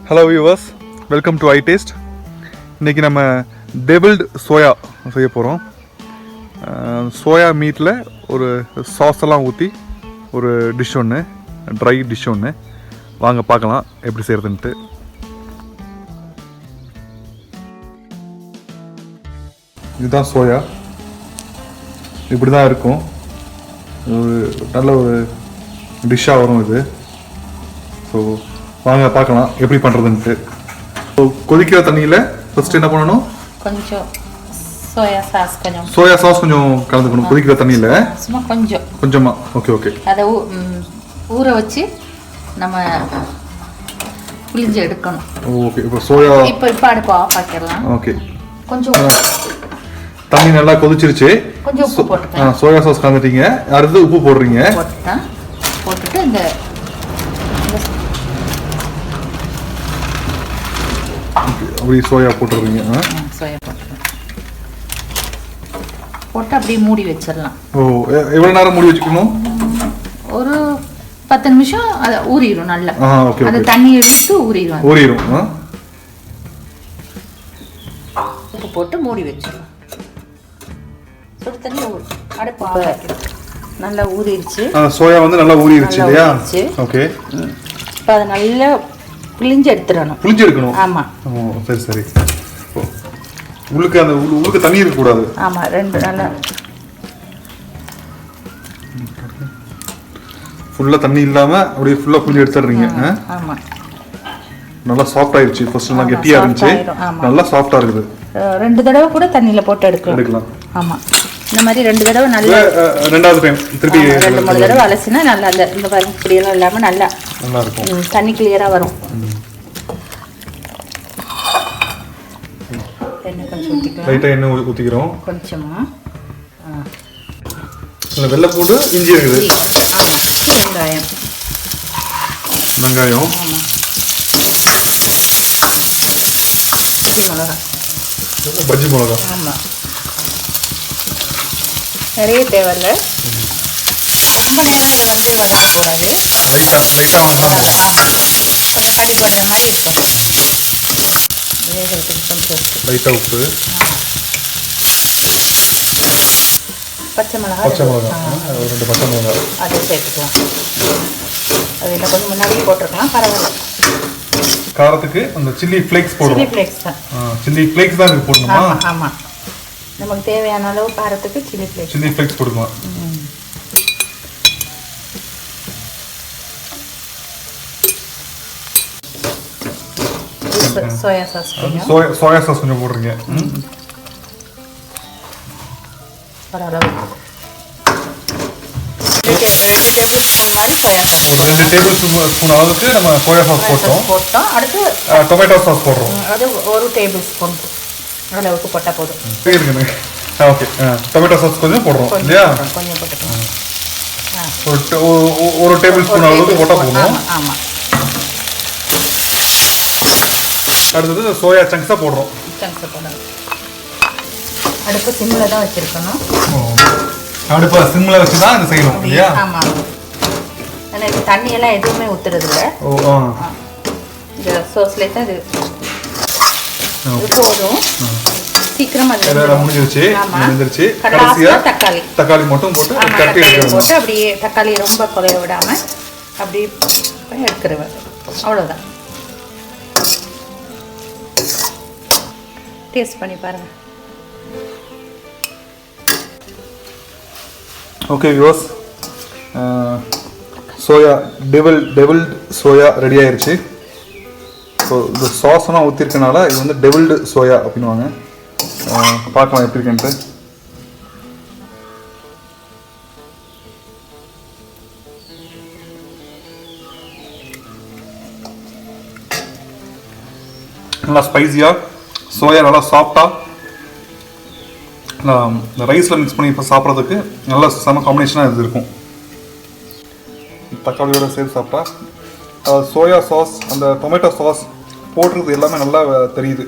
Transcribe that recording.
Hello viewers, welcome to I taste. இன்றைக்கி நம்ம டெவில்டு soya செய்ய போகிறோம். சோயா மீட்டில் ஒரு சாஸ் எல்லாம் ஊற்றி ஒரு டிஷ் ஒன்று, ட்ரை டிஷ் ஒன்று. வாங்க பார்க்கலாம் எப்படி செய்கிறதுன்ட்டு. இதுதான் சோயா, இப்படி தான் இருக்கும். ஒரு நல்ல ஒரு டிஷ்ஷாக வரும் இது. ஸோ வாங்க பார்க்கலாம் எப்படி பண்ணுறதுன்ட்டு. ஸோ கொதிக்கிற தண்ணியில் ஃபர்ஸ்ட் என்ன பண்ணணும், கொஞ்சம் சோயா சாஸ் கொஞ்சம் கலந்துக்கணும் கொதிக்கிற தண்ணியில். சும்மா கொஞ்சமாக. Okay okay. அதை ஊற வச்சு நம்ம புளிஞ்சு எடுக்கணும். ஓகே. இப்போ சோயா இப்போ அடுப்பு ஆஃப் ஆக்கிடலாம். ஓகே. கொஞ்சம் தண்ணி நல்லா கொதிச்சிருச்சு. கொஞ்சம் உப்பு போட்டுக்கலாம். சோயா சாஸ் கலந்துட்டீங்க, அடுத்து உப்பு போடுறீங்க. போட்டுட்டு இந்த அப்படி சோயா போட்டுடுறீங்க. சோயா போட்டு அப்படியே மூடி வச்சிடலாம். ஓ, எவ்வளோ நேரம் மூடி வச்சுக்கணும்? ஒரு 10 நிமிஷம் அதை ஊறிடும் நல்லா. அது தண்ணி எடுத்து ஊறிடும். உப்பு போட்டு மூடி வச்சிடலாம். சுடு தண்ணி அடுப்பு நல்லா ஊறிடுச்சு. சோயா வந்து நல்லா ஊறிடுச்சு இல்லையா? ஓகே. இப்போ அதை நல்லா புளிஞ்சு எடுத்துடணும். புளிஞ்சு எடுக்கணும். ஆமாம். சரி சரி. உள்ளுக்கு தண்ணி இருக்கக்கூடாது. ஆமாம், ரெண்டு நல்லா ஃபுல்லாக தண்ணி இல்லாமல் அப்படியே ஃபுல்லாக புளிஞ்சு எடுத்துடுறீங்க. ஆமாம். நல்லா சாஃப்ட் ஆயிடுச்சு. ஃபர்ஸ்ட் நல்லா கெட்டியாக இருந்துச்சு, நல்லா சாஃப்டாக இருக்குது. 2 தடவை கூட தண்ணியில் போட்டு எடுக்கலாம். ஆமாம், இந்த மாதிரி 2 தடவை நல்லா, ரெண்டாவது டைம் திருப்பி 2-3 தடவை அலசினா நல்லா இந்த பாருங்க இப்படியெல்லாம் இல்லாமல் நல்லா இருக்கும். தண்ணி கிளியராக வரும். எண்ணெய் கொஞ்சம் ஊற்றிக்கலாம். லைட்டாக எண்ணெய் ஊற்றிக்கிறோம் கொஞ்சமாக. வெள்ளைப்பூண்டு, இஞ்சி இருக்குது. ஆமாம். வெங்காயம். ஆமாம். பஜ்ஜி மிளகா. ஆமாம். நிறைய தேவையில்லை. ரொம்ப நேரம் இதை வதக்கக்கூடாது. லைட்டாக வதக்கணும். கொஞ்சம் கறி பண்ண மாதிரி இருக்கணும். வேகிறதுக்கு கொஞ்சம் லைட்டாக உப்பு, பச்சை மிளகா. 2 பச்சை மிளகா அதை சேர்த்துக்கலாம். அது இன்னும் கொஞ்சம் முன்னாடியே போட்டிருக்கலாம், பரவாயில்ல. காரத்துக்கு அந்த சில்லி ஃப்ளேக்ஸ் போடுறோம். சில்லி ஃப்ளேக்ஸ் தான். சில்லி ஃப்ளேக்ஸ் தான் இதுக்கு போடணுமா? ஆமாம். நமக்கு தேவையான அளவு காரத்துக்கு சில்லி ஃப்ளேக்ஸ் போடுவோம். சோயா சாஸ் கொஞ்சம் போடுறீங்க. ஒரு 2 டேபிள் ஸ்பூன் மாதிரி சோயா சாஸ். 2 டேபிள் ஸ்பூன் அளவுக்கு நம்ம சோயா சாஸ் போட்டோம். அடுத்து டொமேட்டோ சாஸ் போடுறோம். அது 1 டேபிள் ஸ்பூன் அளவுக்கு போட்டால் போதும். ஓகே. டொமேட்டோ சாஸ் கொஞ்சம் போடுறோம் இல்லையா? கொஞ்சம் போட்டுக்கலாம். ஒரு டேபிள் ஸ்பூன் அளவுக்கு போட்டால் போதும். ஆமாம். அடுத்தது சோயா சங்க்ஸாக போடுறோம். அடுப்பு சிம்மில் தான் வச்சுருக்கணும். அடுப்பை சிம்மில் வச்சு தான் இது செய்யணும் இல்லையா? ஆமாம். எனக்கு தண்ணியெல்லாம் எதுவுமே ஊற்றுறது இல்லை. இந்த சோஸ்லேயே தான் இது போதும். சீக்கிரம் அது முடிஞ்சிருச்சு. தக்காளி மட்டும் போட்டு அப்படியே தக்காளி ரொம்ப குறைய விடாமல் அப்படியே எடுத்துருவேன். அவ்வளோதான். டேஸ்ட் பண்ணி பாருங்கள். Okay viewers, soya devilled soya ready ஆயிடுச்சு. ஸோ இந்த சாஸ்லாம் ஊற்றிருக்கனால இது வந்து டெவில்டு சோயா அப்படின்வாங்க. பார்க்கலாம் எப்படி இருக்குன்ட்டு. நல்லா ஸ்பைஸியாக, சோயா நல்லா சாஃப்டாக, இந்த ரைஸில் மிக்ஸ் பண்ணி இப்போ சாப்பிட்றதுக்கு நல்ல செம காம்பினேஷனாக இது இருக்கும். தக்காளியோட சேர்த்து சாப்பிட்டா சோயா சாஸ், அந்த டொமேட்டோ சாஸ் போட்டிருக்கிறது எல்லாமே நல்லா தெரியுது.